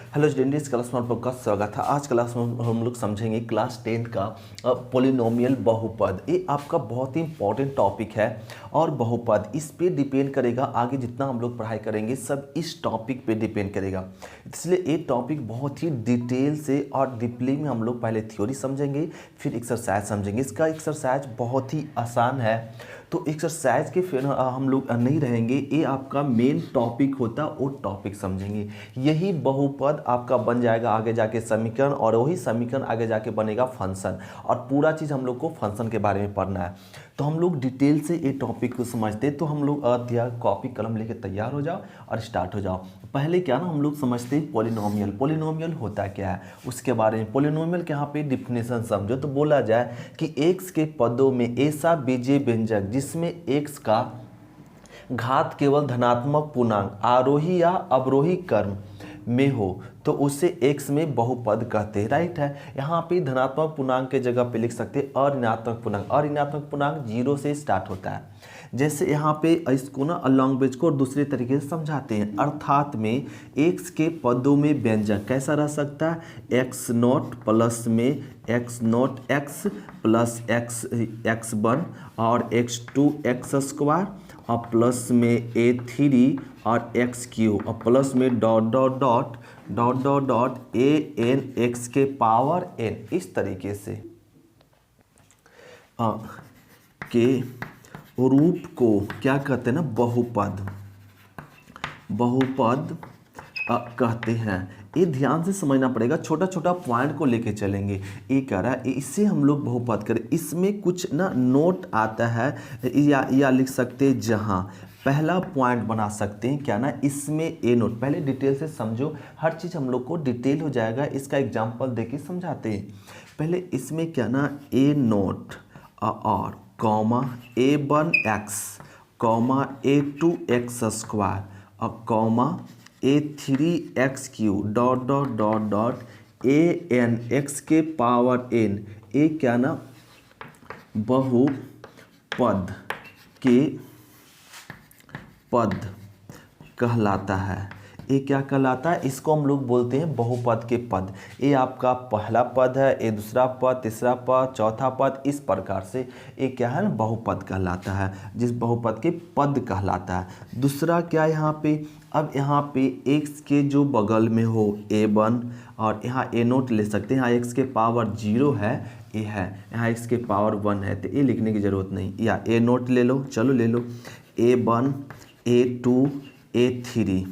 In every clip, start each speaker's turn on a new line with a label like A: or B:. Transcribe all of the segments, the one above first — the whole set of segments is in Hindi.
A: हेलो स्टूडेंट्स, क्लास में आपका स्वागत है। आज क्लास में हम लोग समझेंगे क्लास 10 का पॉलिनोमियल बहुपद। ये आपका बहुत ही इंपॉर्टेंट टॉपिक है और बहुपद इस पे डिपेंड करेगा। आगे जितना हम लोग पढ़ाई करेंगे सब इस टॉपिक पे डिपेंड करेगा, इसलिए ये टॉपिक बहुत ही डिटेल से और डीपली में हम लोग पहले थ्योरी समझेंगे, फिर एक्सरसाइज समझेंगे। इसका एक्सरसाइज बहुत ही आसान है, तो एक्सरसाइज के फिर हम लोग नहीं रहेंगे। ये आपका मेन टॉपिक होता वो टॉपिक समझेंगे। यही बहुपद आपका बन जाएगा आगे जाके समीकरण, और वही समीकरण आगे जाके बनेगा फंक्शन, और पूरा चीज़ हम लोग को फंक्शन के बारे में पढ़ना है। तो हम लोग डिटेल से ये टॉपिक को समझते, तो हम लोग कॉपी कलम लेके तैयार हो जाओ और स्टार्ट हो जाओ। पहले क्या ना हम लोग समझते हैं पॉलिनोमियल। पॉलिनोमियल होता क्या है उसके बारे में। पॉलिनोमियल के यहाँ पे डिफिनेशन समझो तो बोला जाए कि एक्स के पदों में ऐसा बीजीय व्यंजक जिसमें एक्स का घात केवल धनात्मक पूर्णांक आरोही या अवरोही क्रम में हो तो उसे एक्स में बहुपद कहते हैं। राइट है, यहाँ पे धनात्मक पूर्णांक के जगह पे लिख सकते हैं अऋणात्मक पूर्णांक। अऋणात्मक पूर्णांक 0 से स्टार्ट होता है। जैसे यहाँ पे इसको ना लैंग्वेज को दूसरे तरीके से समझाते हैं, अर्थात में एक्स के पदों में व्यंजक कैसा रह सकता है, एक्स नॉट प्लस में X naught X plus X X one और एक्स टू एक्स स्क्वायर और प्लस में ए थ्री और एक्स क्यू और प्लस में dot dot dot dot dot dot ए एन एक्स के पावर एन। इस तरीके से के रूप को क्या कहते हैं ना, बहुपद। बहुपद कहते हैं। ये ध्यान से समझना पड़ेगा, छोटा छोटा पॉइंट को लेके चलेंगे। ये कह रहा है इससे हम लोग बहुपद करें, इसमें कुछ ना नोट आता है या लिख सकते हैं। जहाँ पहला पॉइंट बना सकते हैं क्या ना, इसमें ए नोट। पहले डिटेल से समझो, हर चीज़ हम लोग को डिटेल हो जाएगा। इसका एग्जांपल देके समझाते हैं। पहले इसमें क्या ना, ए नोट और comma a1 x comma a2 x square और comma a3 x cube dot dot dot dot a n x के पावर n। ये क्या ना, बहुपद के पद कहलाता है। ये क्या कहलाता है, इसको हम लोग बोलते हैं बहुपद के पद। ये आपका पहला पद है, ये दूसरा पद, तीसरा पद, चौथा पद, इस प्रकार से ये क्या है ना, बहुपद कहलाता है, जिस बहुपद के पद कहलाता है। दूसरा क्या यहाँ पे, अब यहाँ पे x के जो बगल में हो a1 और यहाँ a नोट ले सकते हैं। यहाँ x के पावर 0 है, ये है, यहाँ x के पावर 1 है, तो ये लिखने की ज़रूरत नहीं, या a नोट ले लो, चलो ले लो a1 a2 a3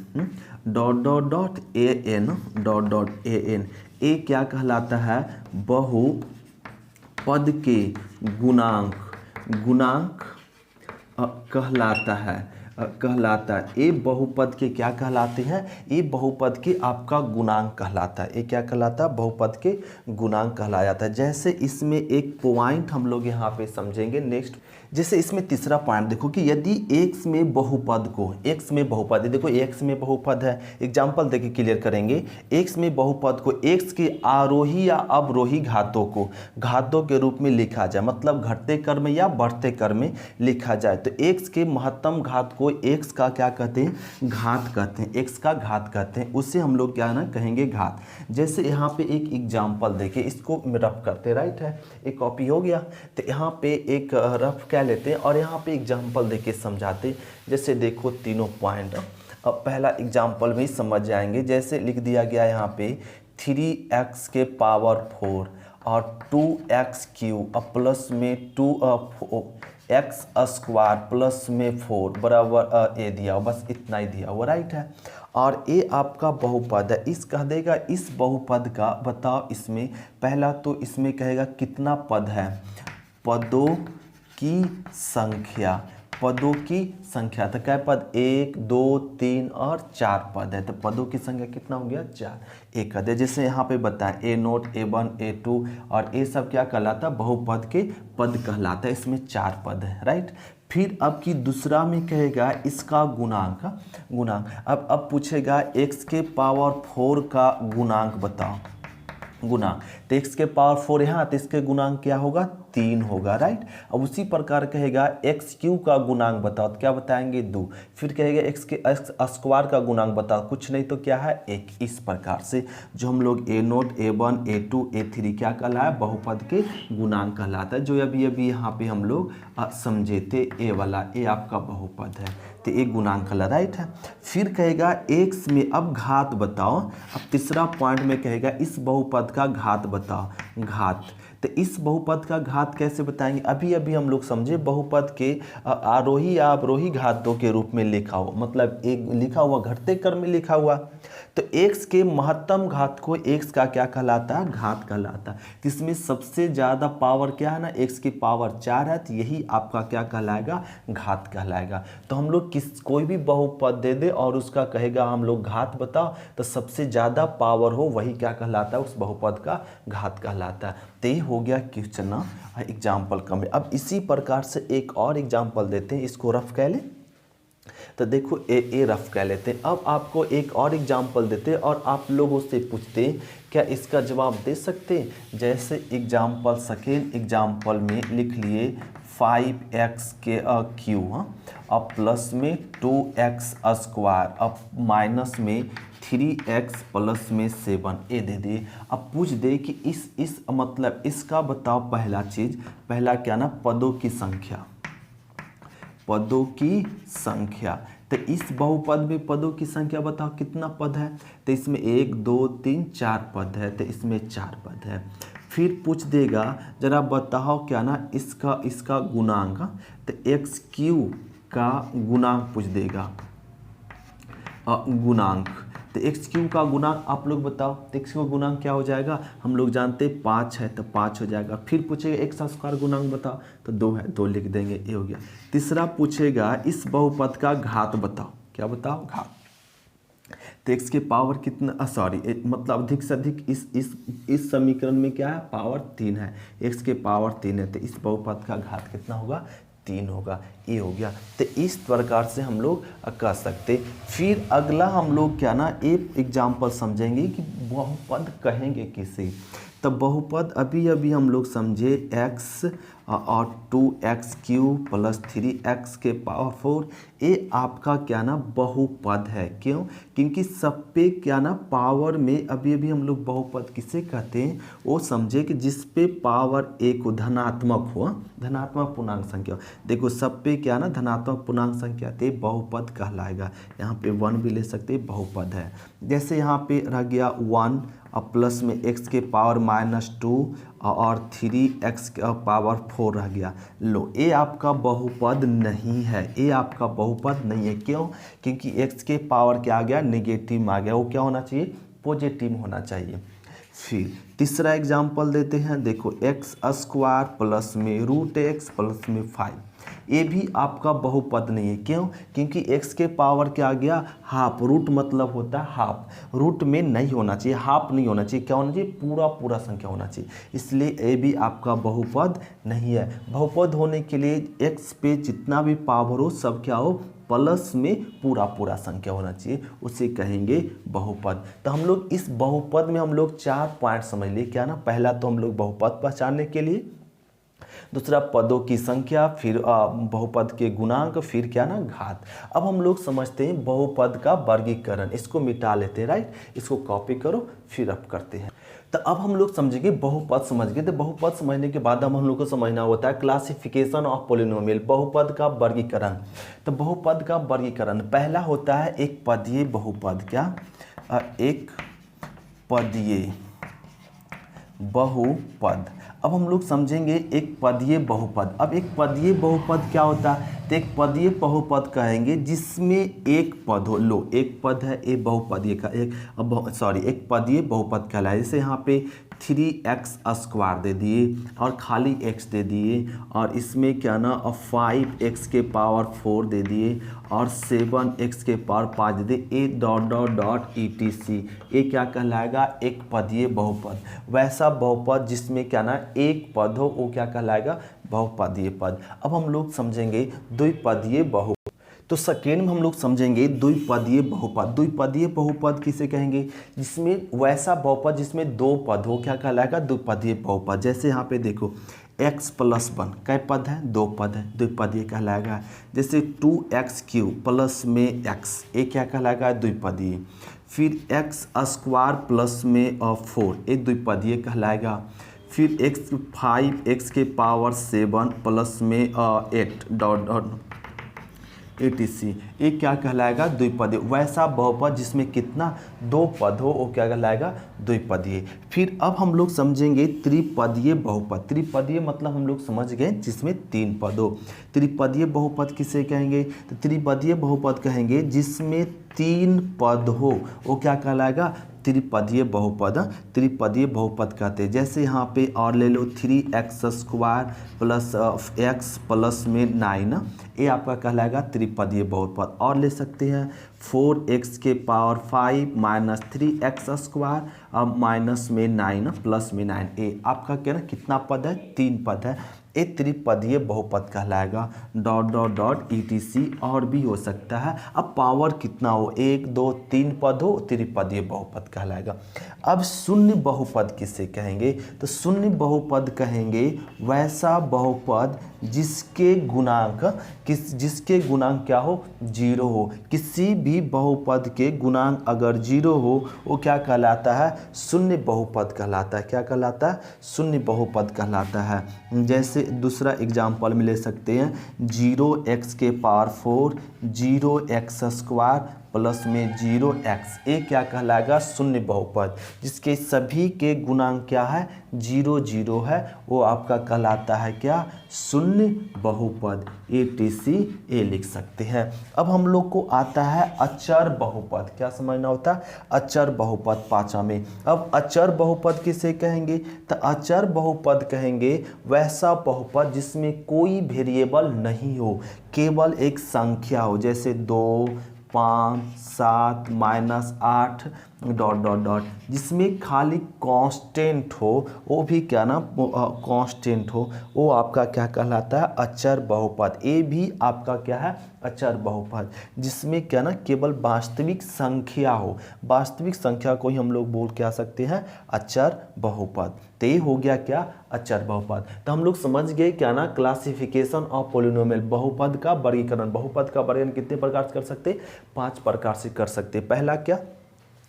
A: dot dot dot A n dot dot A n. A क्या कहलाता है, बहुपद के गुणांक। गुणांक कहलाता है ये बहुपद के क्या कहलाते हैं, ये बहुपद के आपका गुणांक कहलाता है। ये क्या कहलाता है, बहुपद के गुणांक कहलाया जाता है। जैसे इसमें एक पॉइंट हम लोग यहाँ पे समझेंगे नेक्स्ट। जैसे इसमें तीसरा पॉइंट देखो कि यदि x में बहुपद को, x में बहुपद है, देखो x में बहुपद है, एग्जाम्पल देके क्लियर करेंगे। x में बहुपद को x के आरोही या अवरोही घातों को घातों के रूप में लिखा जाए, मतलब घटते क्रम में या बढ़ते क्रम में लिखा जाए, तो x के महत्तम घात को x का क्या कहते हैं, घात कहते हैं। x का घात कहते हैं, उससे हम लोग क्या ना कहेंगे, घात। जैसे यहाँ पे एक एग्जाम्पल देखे, इसको रफ करते, राइट है, एक कॉपी हो गया, तो यहाँ पे एक रफ क्या लेते हैं और यहाँ पे एग्जाम्पल देके समझाते। जैसे देखो तीनों पॉइंट, अब पहला एग्जाम्पल में समझ जाएंगे। जैसे लिख दिया गया यहाँ पे 3x के पावर 4 और 2x क्यू और प्लस में 2x स्क्वायर प्लस में 4 बराबर ए दिया हुआ, बस इतना ही दिया हुआ, राइट है। और ये आपका बहुपद है। इस कह देगा इस बहुपद का बताओ, इसमें पहला तो इसमें कहेगा कितना पद है, पदों की संख्या। पदों की संख्या, तो क्या पद, 1 2 3 और 4 पद है, तो पदों की संख्या कितना हो गया, 4। एक है जैसे यहाँ पे बताएं ए नोट a1 a2 और ये सब क्या कहलाता है, बहुपद के पद कहलाता है। इसमें 4 पद है, राइट। फिर अब की दूसरा में कहेगा इसका गुणांक। अब पूछेगा x के पावर 4 का गुणांक बताओ। गुणांक, तो x के पावर 4 यहाँ, तो इसके गुणांक क्या होगा, 3 होगा, राइट। अब उसी प्रकार कहेगा एक्स क्यू का गुणांक बताओ, तो क्या बताएंगे 2। फिर कहेगा एक्स स्क्वायर का गुणांक बताओ, कुछ नहीं तो क्या है 1। इस प्रकार से जो हम लोग a0, a1, a2, a3 क्या कहलाया, बहुपद के गुणांक कहलाता है, जो अभी अभी यहाँ पे हम लोग समझे थे। ए वाला, ए आपका बहुपद है, तो एक गुणांक कहला, राइट है। फिर कहेगा x में अब घात बताओ। अब तीसरा पॉइंट में कहेगा इस बहुपद का घात बताओ, घात। तो इस बहुपद का घात कैसे बताएंगे, अभी अभी हम लोग समझे बहुपद के आरोही या अवरोही घातों के रूप में लिखा हुआ, मतलब एक लिखा हुआ घटते क्रम में लिखा हुआ। तो x के महत्तम घात को x का क्या कहलाता है, घात कहलाता है। तो इसमें सबसे ज़्यादा पावर क्या है ना, x की पावर 4 है, तो यही आपका क्या कहलाएगा, घात कहलाएगा। तो हम लोग कोई भी बहुपद दे दे और उसका कहेगा हम लोग घात बताओ, तो सबसे ज़्यादा पावर हो वही क्या कहलाता है, उस बहुपद का घात कहलाता है। तो ये हो गया क्वेश्चन एग्जाम्पल का में। अब इसी प्रकार से एक और एग्जाम्पल देते हैं, इसको रफ कह लें। तो देखो ए रफ कह लेते हैं। अब आपको एक और एग्जाम्पल देते हैं और आप लोगों से पूछते हैं क्या इसका जवाब दे सकते हैं। जैसे एग्जाम्पल सेकेंड एग्जाम्पल में लिख लिए 5x के क्यू, अब प्लस में 2x स्क्वायर, अब माइनस में 3x प्लस में 7, ये दे दिए। अब पूछ दे कि इस मतलब इसका बताओ पहला चीज़, पहला क्या ना, पदों की संख्या, पदों की संख्या। तो इस बहुपद में पदों की संख्या बताओ कितना पद है, तो इसमें 1 2 3 4 पद है, तो इसमें 4 पद है। फिर पूछ देगा जरा बताओ क्या ना इसका गुणांक, तो एक्स क्यू का गुणांक पूछ देगा, गुणांक। तो एक्स क्यू का गुणांक आप लोग बताओ, तो एक्स का गुणांक क्या हो जाएगा, हम लोग जानते हैं 5 है, तो 5 हो जाएगा। फिर पूछेगा एक्स स्क्वायर गुणांक बताओ, तो 2 है, 2 लिख देंगे, ये हो गया। तीसरा पूछेगा इस बहुपद का घात बताओ, क्या बताओ, घात। तो एक्स के पावर कितना, मतलब अधिक से अधिक इस समीकरण में क्या है, पावर 3 है, एक्स के पावर 3 है, तो इस बहुपद का घात कितना होगा, 3 होगा, ये हो गया। तो इस प्रकार से हम लोग कह सकते। फिर अगला हम लोग क्या ना एक एग्जाम्पल समझेंगे कि बहुपद कहेंगे किसे। तो बहुपद अभी अभी हम लोग समझे x और 2x क्यूब प्लस 3x के पावर 4, ये आपका क्या ना बहुपद है। क्यों, क्योंकि सब पे क्या ना पावर में अभी अभी हम लोग बहुपद किसे कहते हैं, वो समझे कि जिस पे पावर एक धनात्मक हो, धनात्मक पूर्णांक संख्या। देखो सब पे क्या ना धनात्मक पूर्णांक संख्या थे, बहुपद कहलाएगा। यहाँ पे 1 भी ले सकते, बहुपद है। जैसे यहाँ पे रह गया 1 और प्लस में x के पावर -2 और 3x का पावर 4 रह गया। लो, ये आपका बहुपद नहीं है, ये आपका बहुपद नहीं है। क्यों, क्योंकि x के पावर क्या आ गया, नेगेटिव आ गया, वो क्या होना चाहिए, पॉजिटिव होना चाहिए। फिर तीसरा एग्जाम्पल देते हैं, देखो एक्स स्क्वायर प्लस में √x प्लस में 5, ये भी आपका बहुपद नहीं है। क्यों, क्योंकि x के पावर क्या आ गया, हाफ। रूट मतलब होता है हाफ, रूट में नहीं होना चाहिए, हाफ नहीं होना चाहिए, क्या होना चाहिए, पूरा संख्या होना चाहिए। इसलिए ये भी आपका बहुपद नहीं है। बहुपद होने के लिए x पे जितना भी पावर हो सब क्या हो, प्लस में पूरा संख्या होना चाहिए, उसे कहेंगे बहुपद। तो हम लोग इस बहुपद में हम लोग 4 पॉइंट समझ लिए। क्या ना, पहला तो हम लोग बहुपद पहचानने के लिए, दूसरा पदों की संख्या, फिर बहुपद के गुणांक, फिर क्या ना घात। अब हम लोग समझते हैं बहुपद का वर्गीकरण, इसको मिटा लेते हैं, राइट। इसको कॉपी करो, फिर अब करते हैं। तो अब हम लोग समझेंगे बहुपद समझ गए। तो बहुपद समझने के बाद हम लोग को समझना होता है क्लासिफिकेशन ऑफ पॉलिनोमियल, बहुपद का वर्गीकरण। तो बहुपद का वर्गीकरण पहला होता है एक पदीय बहुपद। क्या, एक पदीय बहुपद। अब हम लोग समझेंगे एक पदीय बहुपद। अब एक पदीय बहुपद क्या होता है, तो एक पदीय बहुपद कहेंगे जिसमें एक पद हो। लो, एक पद है, एक बहुपदीय का एक पदीय बहुपद कहलाए। जैसे यहाँ पे 3x स्क्वायर दे दिए और खाली x दे दिए, और इसमें क्या ना 5x के पावर 4 दे दिए और 7x के पावर 5 दे दिए, etc। ये क्या कहलाएगा, एक पदीय बहुपद। वैसा बहुपद जिसमें क्या ना एक पद हो, वो क्या कहलाएगा, बहुपदीय पद। अब हम लोग समझेंगे द्विपदीय बहुपद। तो सेकेंड में हम लोग समझेंगे द्विपदीय बहुपद। द्विपदीय बहुपद किसे कहेंगे? जिसमें वैसा बहुपद जिसमें दो पद हो, क्या कहलाएगा? द्विपदीय बहुपद। जैसे यहाँ पे देखो x + 1 कै पद है? दो पद है, द्विपदीय कहलाएगा। जैसे 2x³ प्लस में x, ये क्या कहलाएगा? द्विपदीय। फिर x² प्लस में 4, ये द्विपदीय कहलाएगा। फिर 5x⁷ प्लस में 8 etc, ये क्या कहलाएगा? द्विपदीय। वैसा बहुपद जिसमें कितना? दो पद हो, वो क्या कहलाएगा? द्विपदीय। फिर अब हम लोग समझेंगे त्रिपदीय बहुपद। त्रिपदीय मतलब हम लोग समझ गए जिसमें तीन पद हो। त्रिपदीय बहुपद किसे कहेंगे? तो त्रिपदीय बहुपद कहेंगे जिसमें तीन पद हो, वो क्या कहलाएगा? त्रिपदीय बहुपद। त्रिपदीय बहुपद कहते हैं। जैसे यहाँ पे और ले लो 3x² प्लस x प्लस में 9, ये आपका कहलाएगा त्रिपदीय बहुपद। और ले सकते हैं 4x⁵ माइनस 3x² अब माइनस में 9 प्लस में 9, ये आपका क्या ना कितना पद है? तीन पद है, ये त्रिपदीय बहुपद कहलाएगा। ... etc और भी हो सकता है। अब पावर कितना हो, 1 2 3 पद हो, त्रिपदीय बहुपद कहलाएगा। अब शून्य बहुपद किसे कहेंगे? तो शून्य बहुपद कहेंगे वैसा बहुपद जिसके गुणांक जिसके गुणांक क्या हो? 0 हो। किसी भी बहुपद के गुणांक अगर 0 हो, वो क्या कहलाता है? शून्य बहुपद कहलाता है। क्या कहलाता है? शून्य बहुपद कहलाता है। जैसे दूसरा एग्जाम्पल में ले सकते हैं 0x⁴, 0x² प्लस में 0x, ये क्या कहलाएगा? शून्य बहुपद। जिसके सभी के गुणांक क्या है? 0 0 है, वो आपका कहलाता है क्या? शून्य बहुपद। etc ये लिख सकते हैं। अब हम लोग को आता है अचर बहुपद। क्या समझना होता है? अचर बहुपद पांचवा में। अब अचर बहुपद किसे कहेंगे? तो अचर बहुपद कहेंगे वैसा बहुपद जिसमें कोई वेरिएबल नहीं हो, केवल एक संख्या हो। जैसे 2 5 7 -8 ... जिसमें खाली कांस्टेंट हो, वो भी क्या ना कांस्टेंट हो, वो आपका क्या कहलाता है? अचर बहुपद। ये भी आपका क्या है? अचर बहुपद। जिसमें क्या ना केवल वास्तविक संख्या हो, वास्तविक संख्या को ही हम लोग बोल के आ सकते हैं अचर बहुपद। तो ये हो गया क्या? अचर बहुपद। तो हम लोग समझ गए क्या ना क्लासिफिकेशन ऑफ पॉलिनोमियल। बहुपद का वर्गीकरण। बहुपद का वर्गीकरण कितने प्रकार से कर सकते? 5 प्रकार से कर सकते। पहला क्या?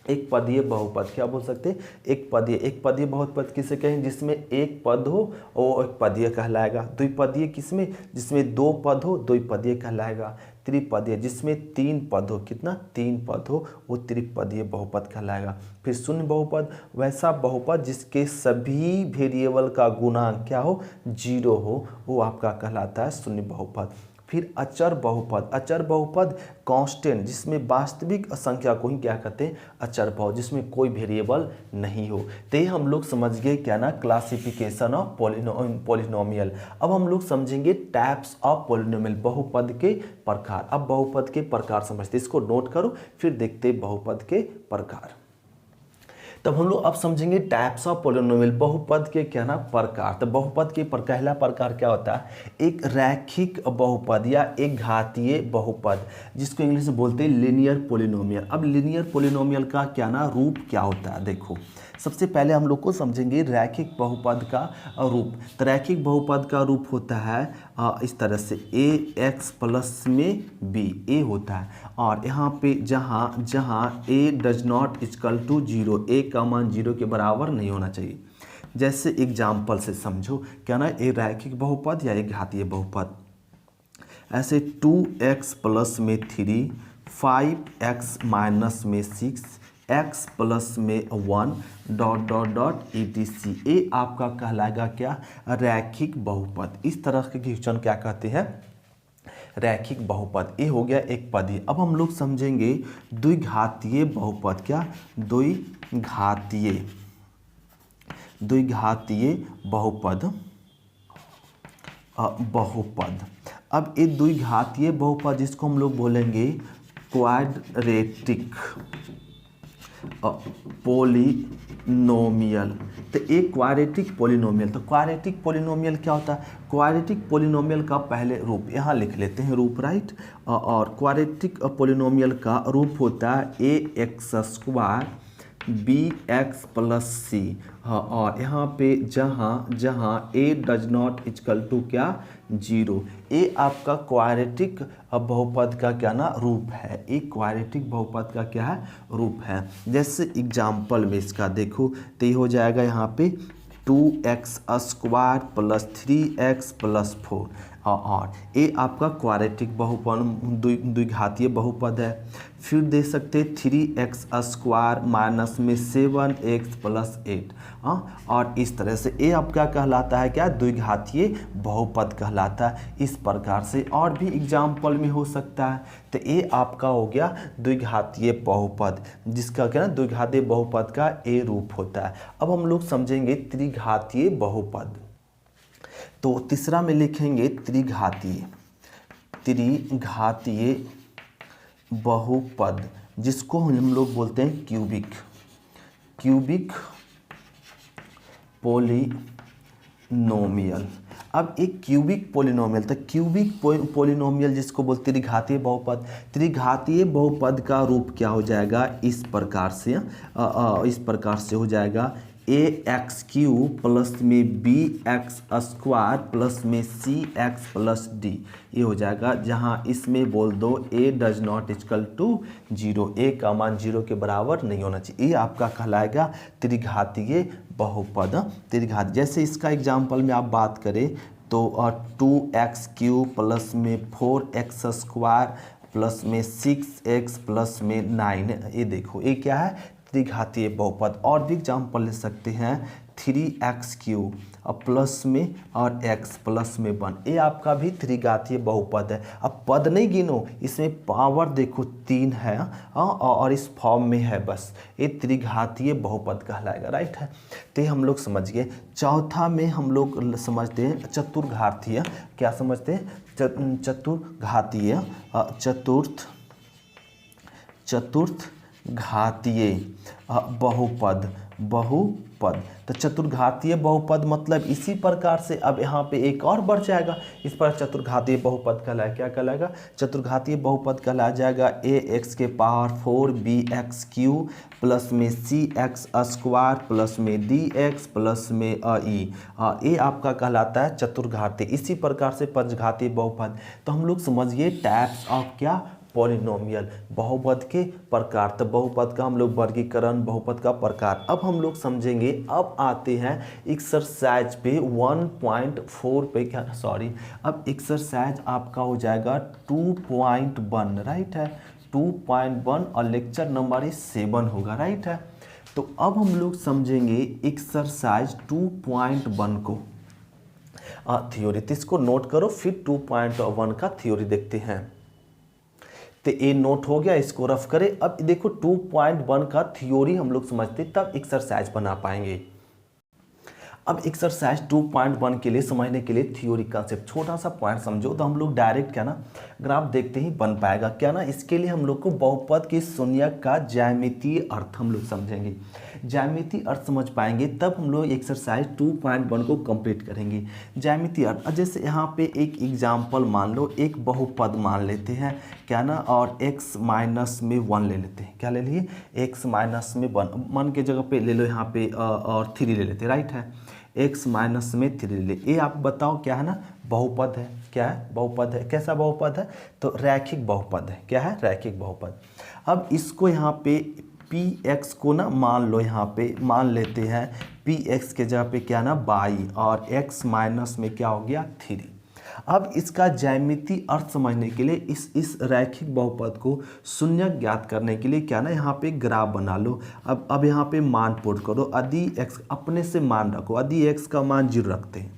A: एक पदीय बहुपद। क्या बोल सकते? एक पदीय। एक पदीय बहुपद किसे कहें? जिसमें एक पद हो, वो एक पदीय कहलाएगा। द्विपदीय किसमें? जिसमें दो पद हो, द्विपदीय कहलाएगा। त्रिपदीय जिसमें तीन पद हो, कितना? तीन पद हो, वो त्रिपदीय बहुपद कहलाएगा। फिर शून्य बहुपद वैसा बहुपद जिसके सभी वेरिएबल का गुणांक क्या हो? 0 हो, वो आपका कहलाता है शून्य बहुपद। फिर अचर बहुपद। अचर बहुपद कांस्टेंट जिसमें वास्तविक संख्या को ही क्या कहते हैं? अचर बहुपद, जिसमें कोई वेरिएबल नहीं हो। तो ये हम लोग समझ गए क्या ना क्लासिफिकेशन ऑफ पॉलिनोमियल। अब हम लोग समझेंगे टाइप्स ऑफ पॉलिनोमियल, बहुपद के प्रकार। अब बहुपद के प्रकार समझते, इसको नोट करो, फिर देखते बहुपद के प्रकार। तब हम लोग अब समझेंगे टाइप्स ऑफ पॉलिनोमियल, बहुपद के क्या ना प्रकार। तो बहुपद के पहला प्रकार क्या होता है? एक रैखिक बहुपद या एक घातीय बहुपद, जिसको इंग्लिश में बोलते हैं लीनियर पॉलिनोमियल। अब लीनियर पॉलिनोमियल का क्या ना रूप क्या होता है? देखो सबसे पहले हम लोग को समझेंगे रैखिक बहुपद का रूप। तो रैखिक बहुपद का रूप होता है इस तरह से ax प्लस में b, a होता है। और यहाँ पे जहाँ a does not equal to 0, a का मान 0 के बराबर नहीं होना चाहिए। जैसे एग्जाम्पल से समझो क्या ना, एक रैखिक बहुपद या एक घातीय बहुपद। ऐसे 2x प्लस में 3, 5x माइनस में 6, x प्लस में 1 ... etc, ये आपका कहलाएगा क्या? रैखिक बहुपद। इस तरह के क्वेश्चन क्या कहते हैं? रैखिक बहुपद। ये हो गया एक पदीय। अब हम लोग समझेंगे द्विघातीय बहुपद। क्या? द्विघातीय बहुपद। बहुपद। अब ये द्विघातीय बहुपद जिसको हम लोग बोलेंगे क्वाड्रेटिक पोलिनोमियल। तो एक क्वाड्रेटिक पोलिनोमियल, तो क्वाड्रेटिक पोलिनोमियल क्या होता है? क्वाड्रेटिक पोलिनोमियल का पहले रूप यहाँ लिख लेते हैं, रूप राइट। और क्वाड्रेटिक पोलिनोमियल का रूप होता है a x square b x plus c. हाँ, और यहाँ पे जहाँ a does not equal to क्या? 0। ये आपका क्वाड्रेटिक बहुपद का क्या ना रूप है, एक क्वाड्रेटिक बहुपद का क्या है? रूप है। जैसे एग्जाम्पल में इसका देखो तो ये हो जाएगा यहाँ पे 2x square plus 3x plus 4। और ये आपका क्वाड्रेटिक बहुपद द्विघातीय बहुपद है। फिर दे सकते 3x स्क्वायर माइनस में 7x प्लस 8। और इस तरह से ये आपका कहलाता है क्या? द्विघातीय बहुपद कहलाता है। इस प्रकार से और भी एग्जाम्पल में हो सकता है। तो ये आपका हो गया द्विघातीय बहुपद, जिसका क्या ना द्विघातीय बहुपद का ए रूप होता है। अब हम लोग समझेंगे त्रिघातीय बहुपद। तो तीसरा में लिखेंगे त्रिघातीय बहुपद, जिसको हम लोग बोलते हैं क्यूबिक पोलिनोमियल। अब एक क्यूबिक पोलिनोमियल, तो क्यूबिक पोलिनोमियल जिसको बोलते हैं त्रिघातीय बहुपद। त्रिघातीय बहुपद का रूप क्या हो जाएगा? इस प्रकार से हो जाएगा ए एक्स क्यू प्लस में बी एक्स स्क्वायर प्लस में सी एक्स प्लस डी। ये हो जाएगा, जहाँ इसमें बोल दो ए डज नॉट इक्वल टू 0, ए का मान 0 के बराबर नहीं होना चाहिए। ये आपका कहलाएगा त्रिघातीय बहुपद। त्रिघात जैसे इसका एग्जाम्पल में आप बात करें तो 2x क्यू प्लस में 4x स्क्वायर प्लस में 6x प्लस में 9। ये देखो ये क्या है? त्रिघातीय बहुपद। और भी एग्जाम्पल ले सकते हैं 3x क्यू प्लस में और x प्लस में 1। ये आपका भी त्रिघातीय बहुपद है। अब पद नहीं गिनो, इसमें पावर देखो 3 है और इस फॉर्म में है, बस ये त्रिघातीय बहुपद कहलाएगा, राइट है। तो हम लोग समझ गए। चौथा में हम लोग समझते हैं चतुर्घातीय। क्या समझते हैं? चतुर्घातीय चतुर्थघातीय बहुपद। तो चतुर्घातीय बहुपद मतलब इसी प्रकार से अब यहाँ पे एक और बढ़ जाएगा, इस पर चतुर्घातीय बहुपद कहलाएगा। क्या कहलाएगा? चतुर्घातीय बहुपद कहलाया जाएगा ए एक्स के power 4 B X cube plus में सी एक्स स्क्वायर प्लस में डी एक्स प्लस में ई। ये आपका कहलाता है चतुर्घातीय। इसी प्रकार से पंचघातीय बहुपद। तो हम लोग समझिए टाइप्स ऑफ क्या? पॉलिनोमियल, बहुपद के प्रकार। तो बहुपद का हम लोग वर्गीकरण, बहुपद का प्रकार अब हम लोग समझेंगे। अब आते हैं एक्सरसाइज पे 1.4 पे। क्या सॉरी, अब एक्सरसाइज आपका हो जाएगा 2.1, राइट है। 2.1 और लेक्चर नंबर 7 होगा, राइट है। तो अब हम लोग समझेंगे एक्सरसाइज 2.1 को थ्योरी। तो इसको नोट करो, फिर 2.1 का थ्योरी देखते हैं। तो ये नोट हो गया, इसको रफ करें। अब देखो 2.1 का थ्योरी हम लोग समझते तब एक्सरसाइज बना पाएंगे। अब एक्सरसाइज 2.1 के लिए समझने के लिए थ्योरी कंसेप्ट छोटा सा पॉइंट समझो तो हम लोग डायरेक्ट क्या ना ग्राफ देखते ही बन पाएगा। क्या ना, इसके लिए हम लोग को बहुपद के शून्यक का ज्यामितीय अर्थ हम लोग समझेंगे। ज्यामितीय अर्थ समझ पाएंगे तब हम लोग एक्सरसाइज 2.1 को कंप्लीट करेंगे। ज्यामितीय अर्थ, जैसे यहाँ पे एक एग्जाम्पल मान लो, एक बहुपद मान लेते हैं क्या ना, और x माइनस में 1 ले लेते हैं। क्या ले लिए? x माइनस में 1 के जगह पे ले लो यहाँ पे और 3 ले लेते, राइट है। x माइनस में 3 ले। ये आप बताओ क्या है ना, बहुपद है। क्या है? बहुपद है। कैसा बहुपद है? तो रैखिक बहुपद है। क्या है? रैखिक बहुपद। अब इसको यहाँ पे px को ना मान लो, यहाँ पे मान लेते हैं px के जगह पे क्या ना 22 और x माइनस में क्या हो गया 3। अब इसका ज्यामितीय अर्थ समझने के लिए इस रैखिक बहुपद को शून्यक ज्ञात करने के लिए क्या ना यहाँ पे ग्राफ बना लो। अब यहाँ पे मान पुट करो। यदि x अपने से मान रखो, यदि x का मान 0 रखते हैं,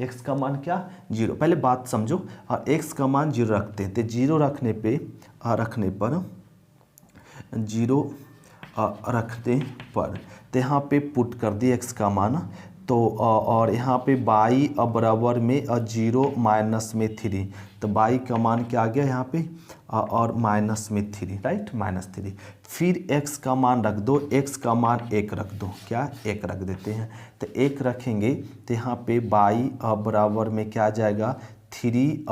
A: x का मान क्या 0, पहले बात समझो, और x का मान 0 रखते हैं तो 0 रखने पर तो यहाँ पे पुट कर दिए x का मान, तो और यहाँ पे बाई बराबर में 0 माइनस में 3, तो बाई का मान क्या आ गया यहाँ पे और माइनस में 3, राइट, -3। फिर x का मान रख दो, x का मान 1 रख दो, क्या 1 रख देते हैं, तो 1 रखेंगे तो यहाँ पे बाई बराबर में क्या आ जाएगा 3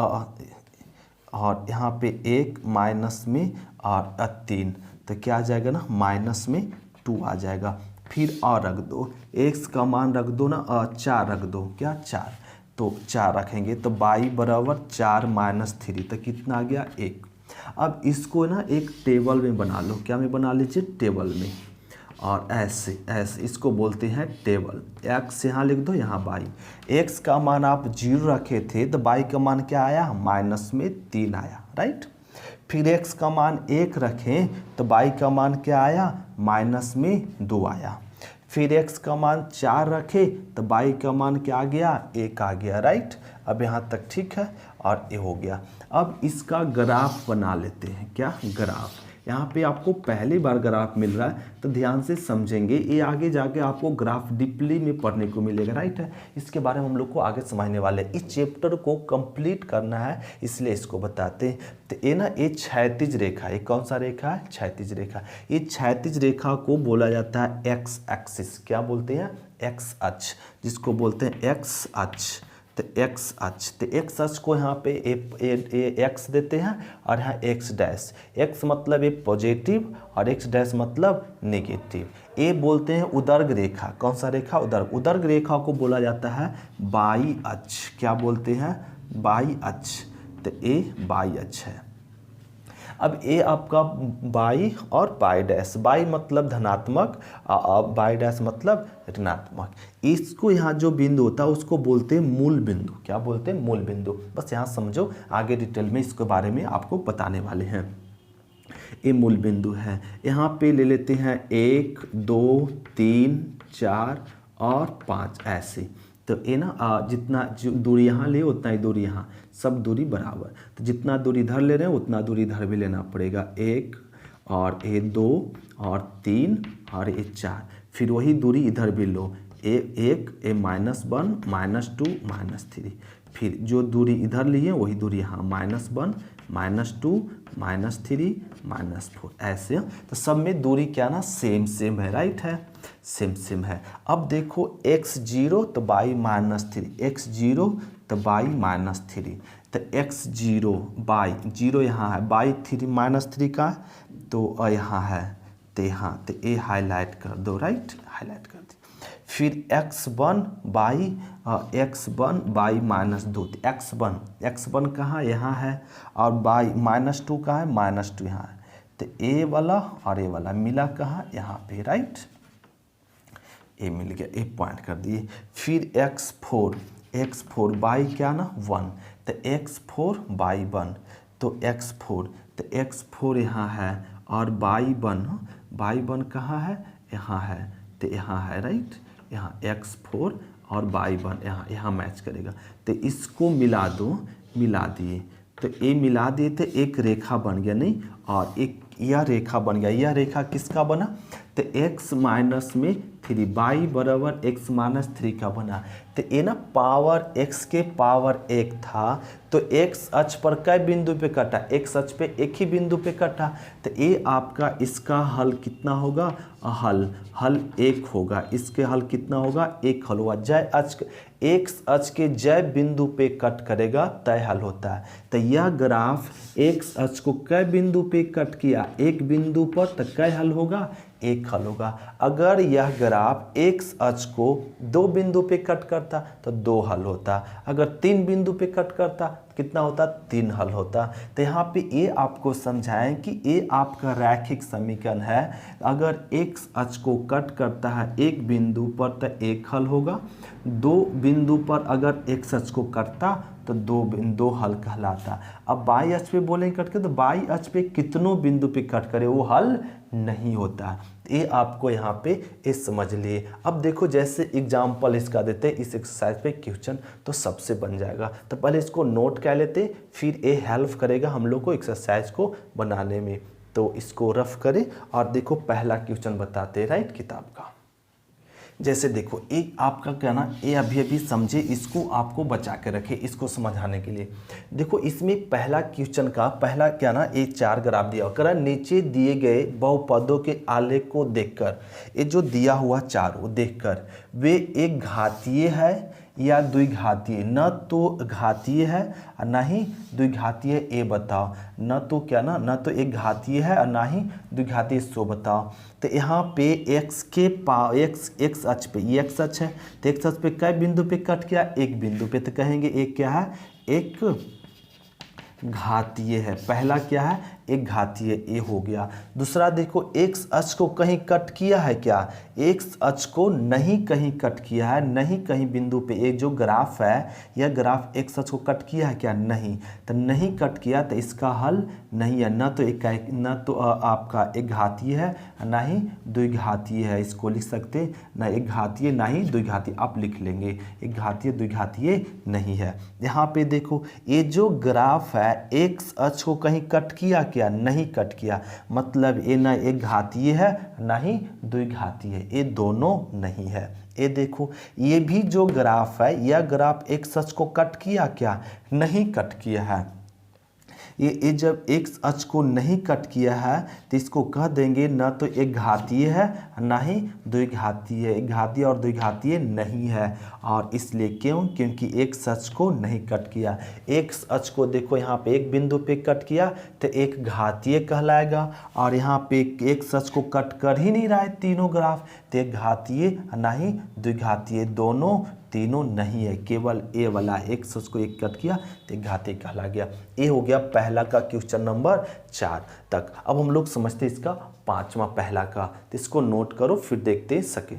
A: और यहाँ पे 1 माइनस में और 3, तो क्या आ जाएगा ना -2 आ जाएगा। फिर और रख दो, x का मान रख दो ना 4 रख दो, क्या 4, तो 4 रखेंगे तो बाई बराबर 4 - 3, तो कितना आ गया 1। अब इसको ना एक टेबल में बना लो, क्या में बना लीजिए टेबल में, और ऐसे ऐसे इसको बोलते हैं टेबल। x यहाँ लिख दो, यहाँ बाई, x का मान आप 0 रखे थे तो बाई का मान क्या आया -3 आया, राइट। फिर x का मान 1 रखें तो बाई का मान क्या आया -2 आया। फिर x का मान 4 रखें तो बाई का मान क्या आ गया 1 आ गया, राइट। अब यहाँ तक ठीक है और ये हो गया। अब इसका ग्राफ बना लेते हैं, क्या ग्राफ। यहाँ पे आपको पहली बार ग्राफ मिल रहा है तो ध्यान से समझेंगे, ये आगे जाके आपको ग्राफ डीपली में पढ़ने को मिलेगा, राइट है। इसके बारे में हम लोग को आगे समझने वाले हैं, इस चैप्टर को कंप्लीट करना है इसलिए इसको बताते हैं। तो ये ना ये क्षैतिज रेखा, ये कौन सा रेखा है क्षैतिज रेखा। ये क्षैतिज रेखा को बोला जाता है एक्स एक्सिस, क्या बोलते हैं एक्स अक्ष, जिसको बोलते हैं एक्स अक्ष। तो एक्स अक्ष, तो एक्स अक्ष को यहाँ पे एक्स देते हैं और यहाँ एक्स डैश, एक्स मतलब ये पॉजिटिव और एक्स डैश मतलब नेगेटिव। ये बोलते हैं उदर्ग रेखा, कौन सा रेखा उदर्ग। उदर्ग रेखा को बोला जाता है बाई अक्ष, क्या बोलते हैं बाई अक्ष। तो ये बाई अक्ष है। अब ये आपका बाई और बाई डैश, बाई मतलब धनात्मक बाई डैश मतलब ऋणात्मक। इसको यहाँ जो बिंदु होता है उसको बोलते हैं मूल बिंदु, क्या बोलते हैं मूल बिंदु। बस यहाँ समझो, आगे डिटेल में इसके बारे में आपको बताने वाले हैं। ये मूल बिंदु है, यहाँ पे ले लेते हैं 1 2 3 4 और 5 ऐसे। तो ये ना जितना जो दूरी यहाँ ले उतना ही दूरी यहाँ, सब दूरी बराबर। तो जितना दूरी इधर ले रहे हैं उतना दूरी इधर भी लेना पड़ेगा, 1 और ये 2 और 3 और ये 4। फिर वही दूरी इधर भी लो, -1 -1 -2 -3। फिर जो दूरी इधर लिए वही दूरी यहाँ, -1 -2 -3 -4 ऐसे। तो सब में दूरी क्या ना सेम सेम है, राइट है, सेम सेम है। अब देखो x0 तो बाई -3, x0 तो बाई -3, तो x0 बाई 0 यहाँ है, बाई 3 -3 का तो यहाँ है, तो यहाँ तो ये हाईलाइट कर दो, राइट हाईलाइट कर दी। फिर x1 बाई -2, x1 कहाँ यहाँ है और बाई -2 कहाँ है -2 यहाँ है। तो ए वाला और ए वाला मिला कहाँ यहाँ पे, राइट, ए मिल गया, ए पॉइंट कर दिए। फिर x4 बाई क्या ना 1, तो x4 बाई 1, तो x4 यहाँ है और बाई 1 कहाँ है यहाँ है, तो यहाँ है, राइट, यहाँ x4 और बाई 1 यहाँ मैच करेगा। तो इसको मिला दो, मिला दिए, तो ये मिला दिए तो एक रेखा बन गया, नहीं, और एक यह रेखा बन गया। यह रेखा किसका बना, तो x -3 बाई बराबर x -3 का बना। तो ये ना पावर x के पावर 1 था, तो x अक्ष पर कई बिंदु पे कटा, x अक्ष पे एक ही बिंदु पे कटा। तो ये आपका इसका हल कितना होगा, हल 1 होगा, इसके हल कितना होगा 1 हल हुआ। जय अक्ष x अक्ष के जय बिंदु पे कट करेगा तय हल होता है। तो यह ग्राफ x अक्ष को कई बिंदु पे कट किया, एक बिंदु पर, तो कई हल होगा 1 हल होगा। अगर यह ग्राफ x अक्ष को 2 बिंदु पे कट करता तो 2 हल होता, अगर 3 बिंदु पे कट करता कितना होता 3 हल होता। तो यहाँ पे ये आपको समझाएं कि ये आपका रैखिक समीकरण है। अगर x अक्ष को कट करता है एक बिंदु पर तो 1 हल होगा, 2 बिंदु पर अगर x अक्ष को कटता तो 2 हल कहलाता। अब बाई अक्ष पे बोलेंगे कट के, तो बाई अक्ष पे कितनों बिंदु पे कट करे वो हल नहीं होता। ये आपको यहाँ पे ये समझ लिए। अब देखो जैसे एग्जाम्पल इसका देते हैं इस एक्सरसाइज पे क्वेश्चन, तो सबसे बन जाएगा। तो पहले इसको नोट कर लेते, फिर ये हेल्प करेगा हम लोग को एक्सरसाइज को बनाने में। तो इसको रफ करें और देखो पहला क्वेश्चन बताते हैं, राइट, किताब का। जैसे देखो एक आपका क्या ना, ये अभी अभी समझे, इसको आपको बचा के रखे इसको समझाने के लिए। देखो इसमें पहला क्वेश्चन का पहला क्या ना, ये 4 ग्राफ दिया करा, नीचे दिए गए बहुपदों के आलेख को देखकर, ये जो दिया हुआ 4 वो देखकर वे एक घातीय है या द्विघातीय, न तो घातीय है और ना ही द्विघातीय, ये बताओ। न तो क्या ना, न तो एक घातीय है और ना ही द्विघातीय, सो बताओ। तो यहाँ पे x के x अक्ष पे, ये x अक्ष है, तो x अक्ष पे कई बिंदु पे कट किया, एक बिंदु पे, तो कहेंगे एक क्या है, एक घातीय है। पहला क्या है, एक घातीय, ए हो गया। दूसरा देखो x अक्ष को कहीं कट किया है क्या, x अक्ष को नहीं कहीं कट किया है, नहीं कहीं बिंदु पे, एक जो ग्राफ है यह ग्राफ x अक्ष को कट किया है क्या, नहीं। तो नहीं कट किया तो इसका हल नहीं है, न तो आपका एक घातीय है ना ही द्विघातीय है, इसको लिख सकते ना एक घातीय ना ही द्विघातीय, आप लिख लेंगे एक घातीय द्विघातीय नहीं है। यहाँ पे देखो ये जो ग्राफ है x अक्ष को कहीं कट किया क्या, नहीं कट किया, मतलब ये ना एक घातीय है ना ही द्विघातीय है, ये दोनों नहीं है। ये देखो ये भी जो ग्राफ है, यह ग्राफ x अक्ष को कट किया क्या, नहीं कट किया है। ये जब x अक्ष को नहीं कट किया है तो इसको कह देंगे ना तो एक घातीय है ना ही द्विघातीय है, एक घातीय और द्विघातीय नहीं है। और इसलिए क्यों, क्योंकि x अक्ष को नहीं कट किया। x अक्ष को देखो यहाँ पे एक बिंदु पे कट किया तो एक घातीय कहलाएगा, और यहाँ पे x अक्ष को कट कर ही नहीं रहा है तीनों ग्राफ, तो एक घातीय ना ही द्विघातीय, दोनों तीनों नहीं है, केवल ए वाला x अक्ष को एक कट किया तो एक घातीय कहला गया। ये हो गया पहला का क्वेश्चन नंबर 4 तक। अब हम लोग समझते इसका 5वां पहला का, तो इसको नोट करो फिर देखते सके।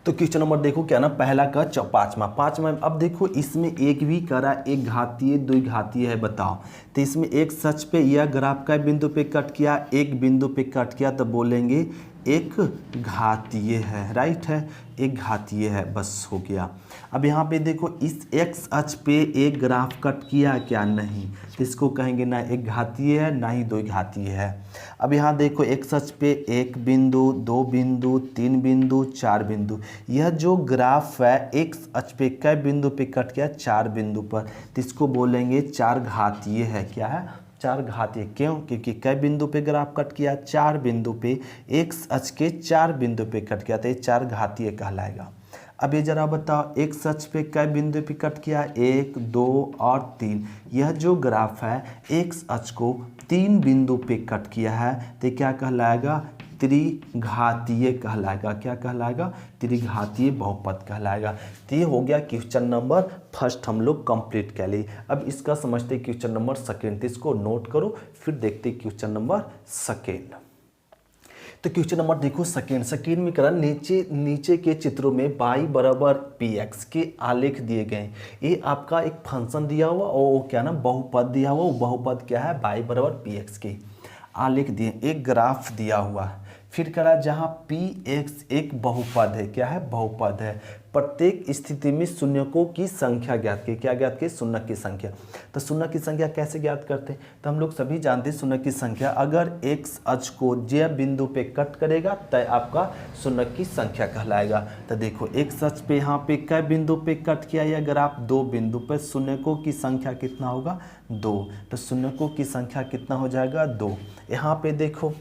A: तो क्वेश्चन नंबर देखो क्या ना, पहला का 5वां। अब देखो इसमें एक भी करा, एक घातीय द्विघातीय है, बताओ। तो इसमें एक सच पे यह ग्राफ का बिंदु पे कट किया, एक बिंदु पे कट किया, तो बोलेंगे एक घातीय है, राइट है, एक घातीय है, बस हो गया। अब यहाँ पे देखो इस x अक्ष पे एक ग्राफ कट किया क्या, नहीं, तो इसको कहेंगे ना एक घातीय है ना ही द्विघातीय है। अब यहाँ देखो x अक्ष पे एक बिंदु, दो बिंदु, तीन बिंदु, चार बिंदु, यह जो ग्राफ है x अक्ष पे कई बिंदु पे कट किया, 4 बिंदु पर, तो इसको बोलेंगे 4 घातीय है। क्या है, 4 घातीय। क्यों, क्योंकि कई बिंदु पे ग्राफ कट किया, 4 बिंदु पे, x अक्ष के 4 बिंदु पे कट किया, तो ये 4 घातीय कहलाएगा। अब ये जरा बताओ x अक्ष पे कई बिंदु पे कट किया, 1, 2 और 3, यह जो ग्राफ है x अक्ष को 3 बिंदु पे कट किया है, तो क्या कहलाएगा, त्रिघातीय कहलाएगा। क्या कहलाएगा, त्रिघातीय बहुपद कहलाएगा। तो ये हो गया क्वेश्चन नंबर फर्स्ट, हम लोग कंप्लीट कर लिए। अब इसका समझते क्वेश्चन नंबर सेकेंड, तो इसको नोट करो फिर देखते क्वेश्चन नंबर सेकेंड। तो क्वेश्चन नंबर देखो सेकेंड में करा, नीचे के चित्रों में y बराबर px के आलेख दिए गए। ये आपका एक फंक्शन दिया हुआ और क्या ना बहुपद दिया हुआ, वो बहुपद क्या है, y बराबर px के आलेख दिए, एक ग्राफ दिया हुआ। फिर करा जहाँ px एक बहुपद है, क्या है, बहुपद है, प्रत्येक स्थिति में शून्यकों की संख्या ज्ञात की। क्या ज्ञात की, शून्य की संख्या। तो शून्य की संख्या कैसे ज्ञात करते हैं, तो हम लोग सभी जानते हैं शून्य की संख्या अगर x अक्ष को j बिंदु पे कट करेगा तो आपका शून्य की संख्या कहलाएगा। तो देखो x अक्ष पे यहाँ पे कई बिंदु पे कट किया या ग्राफ, 2 बिंदु पर, शून्यकों की संख्या कितना होगा, 2। तो शून्यकों की संख्या कितना हो जाएगा, 2। यहाँ पे देखो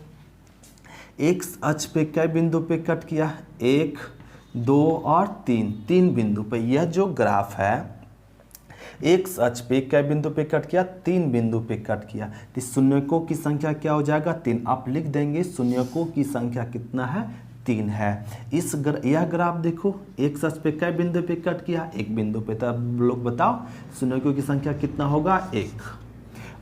A: x अक्ष पे कई बिंदु पे कट किया, 1, 2 और 3 बिंदु पे। यह जो ग्राफ है x अक्ष पे कई बिंदु पे कट किया, 3 बिंदु पे कट किया, तो शून्यकों की संख्या क्या हो जाएगा, 3। आप लिख देंगे शून्यकों की संख्या कितना है, 3 है। यह ग्राफ देखो x अक्ष पे कई बिंदु पे कट किया, 1 बिंदु पे, तब लोग बताओ शून्यकों की संख्या कितना होगा, 1।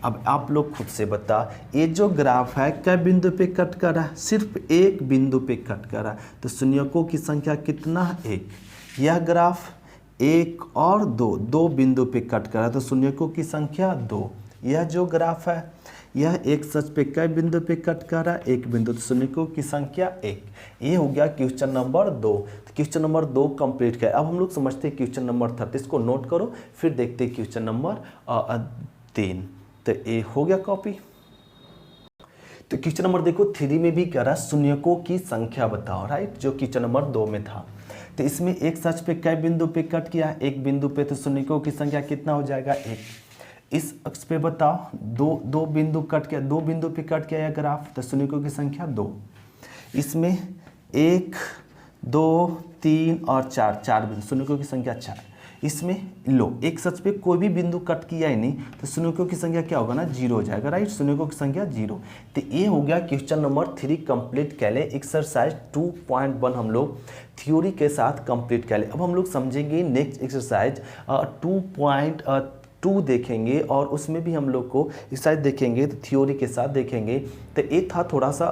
A: अब आप लोग खुद से बता, ये जो ग्राफ है कई बिंदु पे कट कर रहा है, सिर्फ 1 बिंदु पे कट कर रहा है, तो शून्यकों की संख्या कितना है, 1। यह ग्राफ 1 और 2 बिंदु पे कट कर रहा है, तो शून्यकों की संख्या 2। यह जो ग्राफ है यह x अक्ष पे कई बिंदु पे कट कर रहा है, 1 बिंदु, तो शून्यकों की संख्या 1। ये हो गया क्वेश्चन नंबर 2। तो क्वेश्चन नंबर 2 कंप्लीट किया। अब हम लोग समझते हैं क्वेश्चन नंबर 3, इसको नोट करो फिर देखते हैं क्वेश्चन नंबर 3। तो ये हो गया कॉपी। तो क्वेश्चन नंबर देखो 3 में भी कह रहा है शून्यकों की संख्या बताओ, राइट, जो क्वेश्चन नंबर 2 में था। तो इसमें एक सच पे कई बिंदु पे कट किया, एक बिंदु पे, तो शून्यकों की संख्या कितना हो जाएगा 1। इस अक्ष पे बताओ दो बिंदु कट किया, 2 बिंदु पे कट किया ग्राफ, तो शून्यकों की संख्या 2। इसमें 1 2 3 और 4 बिंदु, शून्यकों की संख्या 4। इसमें लो एक सच पे कोई भी बिंदु कट किया ही नहीं, तो शून्यकों की संख्या क्या होगा ना 0 हो जाएगा, राइट, शून्यकों की संख्या 0। तो ये हो गया क्वेश्चन नंबर 3 कंप्लीट कर ले। एक्सरसाइज 2.1 हम लोग थ्योरी के साथ कंप्लीट कर ले। अब हम लोग समझेंगे नेक्स्ट एक्सरसाइज 2.2 देखेंगे, और उसमें भी हम लोग को एक्सरसाइज देखेंगे तो थ्योरी के साथ देखेंगे। तो ये था थोड़ा सा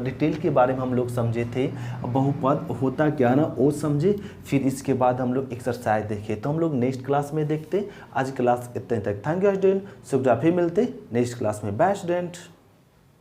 A: डिटेल के बारे में हम लोग समझे थे, बहुपद होता क्या ना वो समझे, फिर इसके बाद हम लोग एक्सरसाइज देखे। तो हम लोग नेक्स्ट क्लास में देखते। आज क्लास इतने तक, थैंक यू स्टूडेंट, सुविधा फिर मिलते नेक्स्ट क्लास में, बाय स्टूडेंट।